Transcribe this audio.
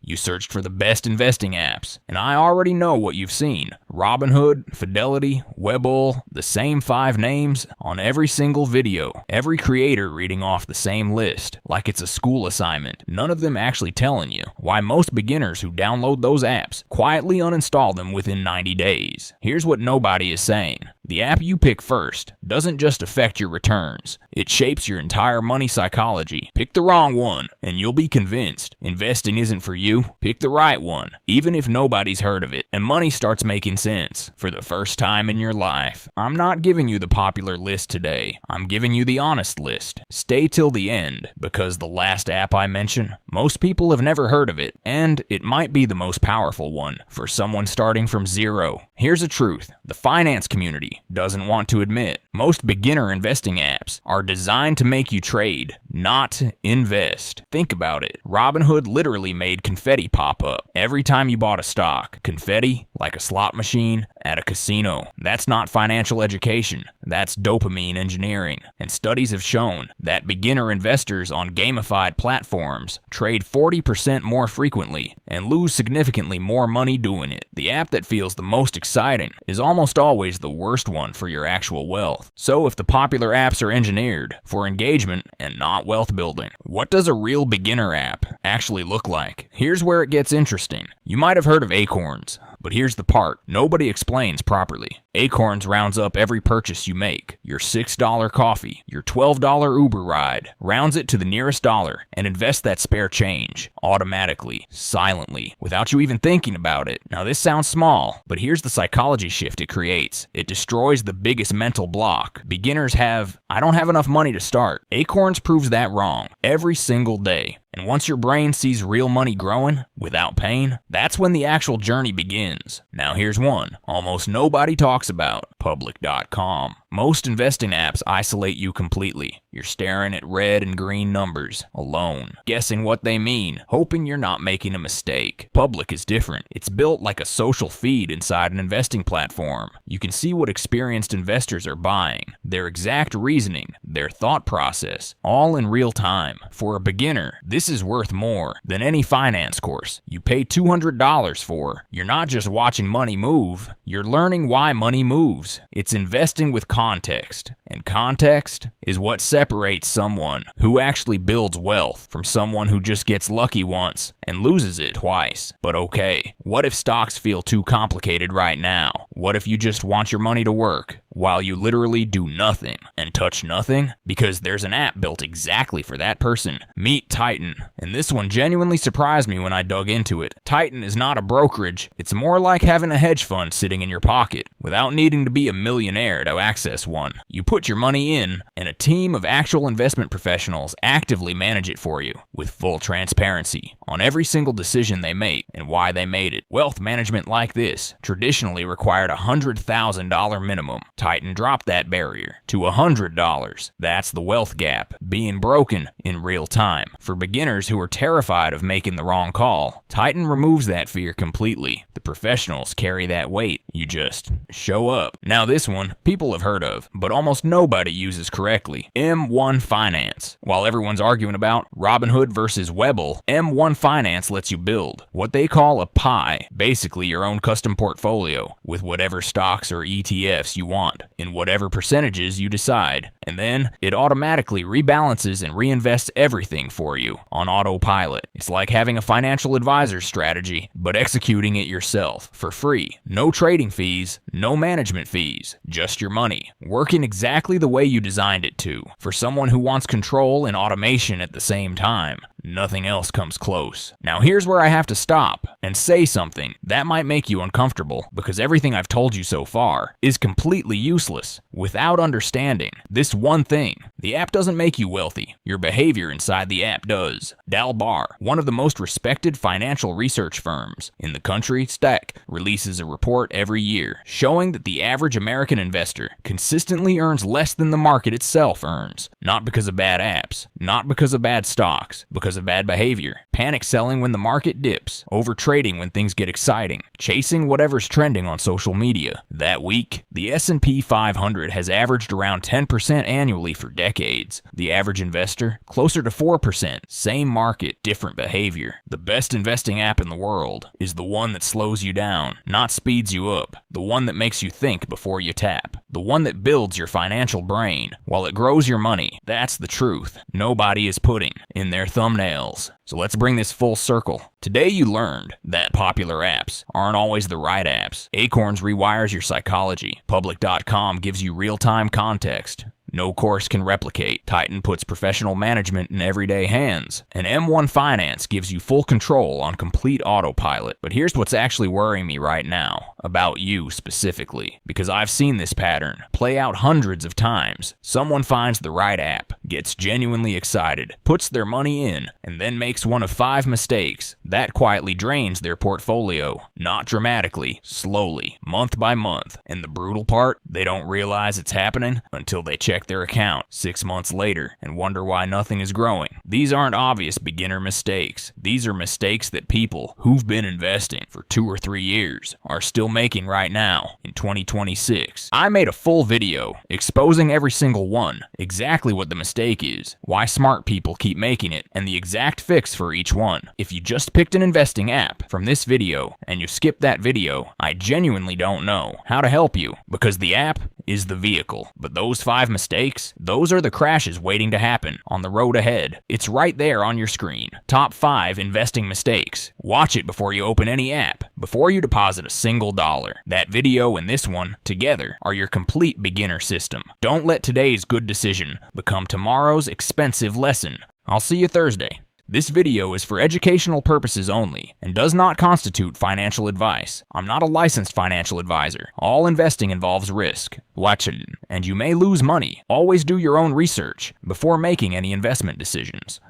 You searched for the best investing apps, and I already know what you've seen. Robinhood, Fidelity, Webull, the same 5 names on every single video. Every creator reading off the same list, like it's a school assignment. None of them actually telling you why most beginners who download those apps quietly uninstall them within 90 days. Here's what nobody is saying. The app you pick first doesn't just affect your returns, it shapes your entire money psychology. Pick the wrong one, and you'll be convinced investing isn't for you. Pick the right one, even if nobody's heard of it, and money starts making sense for the first time in your life. I'm not giving you the popular list today, I'm giving you the honest list. Stay till the end, because the last app I mention, most people have never heard of it, and it might be the most powerful one for someone starting from zero. Here's a truth the finance community doesn't want to admit. Most beginner investing apps are designed to make you trade, not invest. Think about it. Robinhood literally made confetti pop up every time you bought a stock. Confetti, like a slot machine at a casino. That's not financial education. That's dopamine engineering. And studies have shown that beginner investors on gamified platforms trade 40% more frequently and lose significantly more money doing it. The app that feels the most exciting is almost always the worst one for your actual wealth. So if the popular apps are engineered for engagement and not wealth building, what does a real beginner app actually look like? Here's where it gets interesting. You might have heard of Acorns, but here's the part nobody explains properly. Acorns rounds up every purchase you make, your $6 coffee, your $12 Uber ride, rounds it to the nearest dollar, and invests that spare change, automatically, silently, without you even thinking about it. Now this sounds small, but here's the psychology shift it creates. It destroys the biggest mental block. Beginners have, I don't have enough money to start. Acorns proves that wrong, every single day. And once your brain sees real money growing, without pain, that's when the actual journey begins. Now here's one almost nobody talks about, public.com. Most investing apps isolate you completely. You're staring at red and green numbers, alone, guessing what they mean, hoping you're not making a mistake. Public is different. It's built like a social feed inside an investing platform. You can see what experienced investors are buying, their exact reasoning, their thought process, all in real time. For a beginner, this is worth more than any finance course you pay $200 for. You're not just watching money move, you're learning why money moves. It's investing with context, and context is what separates someone who actually builds wealth from someone who just gets lucky once and loses it twice. But okay, what if stocks feel too complicated right now? What if you just want your money to work while you literally do nothing and touch nothing? Because there's an app built exactly for that person. Meet Titan. And this one genuinely surprised me when I dug into it. Titan is not a brokerage. It's more like having a hedge fund sitting in your pocket without needing to be a millionaire to access one. You put your money in, and a team of actual investment professionals actively manage it for you with full transparency on every single decision they make and why they made it. Wealth management like this traditionally required a $100,000 minimum. Titan dropped that barrier to $100. That's the wealth gap being broken in real time. For beginners who are terrified of making the wrong call, Titan removes that fear completely. The professionals carry that weight. You just show up. Now this one, people have heard of, but almost nobody uses correctly. M1 Finance. While everyone's arguing about Robinhood versus Webull, M1 Finance lets you build what they call a pie, basically your own custom portfolio, with whatever stocks or ETFs you want, in whatever percentages you decide. And then it automatically rebalances and reinvests everything for you on autopilot. It's like having a financial advisor strategy, but executing it yourself for free. No trading fees, no management fees, just your money, working exactly the way you designed it to. For someone who wants control and automation at the same time, nothing else comes close. Now here's where I have to stop and say something that might make you uncomfortable, because everything I've told you so far is completely useless without understanding this one thing. The app doesn't make you wealthy. Your behavior inside the app does. Dalbar, one of the most respected financial research firms in the country, Stack, releases a report every year showing that the average American investor consistently earns less than the market itself earns. Not because of bad apps, not because of bad stocks, because of bad behavior. Panic selling when the market dips, overtrading when things get exciting, chasing whatever's trending on social media. That week, the S&P 500 has averaged around 10% annually for decades. The average investor, closer to 4%. Same market, different behavior. The best investing app in the world is the one that slows you down, not speeds you up. The one that makes you think before you tap. The one that builds your financial brain while it grows your money. That's the truth nobody is putting in their thumbnails. So let's bring this full circle. Today you learned that popular apps aren't always the right apps. Acorns rewires your psychology. Public.com gives you real-time context. No course can replicate. Titan puts professional management in everyday hands. And M1 Finance gives you full control on complete autopilot. But here's what's actually worrying me right now, about you specifically, because I've seen this pattern play out hundreds of times. Someone finds the right app, gets genuinely excited, puts their money in, and then makes one of 5 mistakes. That quietly drains their portfolio. Not dramatically, slowly, month by month. And the brutal part, they don't realize it's happening until they check their account 6 months later and wonder why nothing is growing. These aren't obvious beginner mistakes. These are mistakes that people who've been investing for 2 or 3 years are still making right now in 2026. I made a full video exposing every single one, exactly what the mistake is, why smart people keep making it, and the exact fix for each one. If you just picked an investing app from this video and you skipped that video, I genuinely don't know how to help you, because the app is the vehicle. But those 5 mistakes, those are the crashes waiting to happen on the road ahead. It's right there on your screen. Top 5 investing mistakes. Watch it before you open any app, before you deposit a single dollar. That video and this one, together, are your complete beginner system. Don't let today's good decision become tomorrow's expensive lesson. I'll see you Thursday. This video is for educational purposes only and does not constitute financial advice. I'm not a licensed financial advisor. All investing involves risk. Watch it, and you may lose money. Always do your own research before making any investment decisions.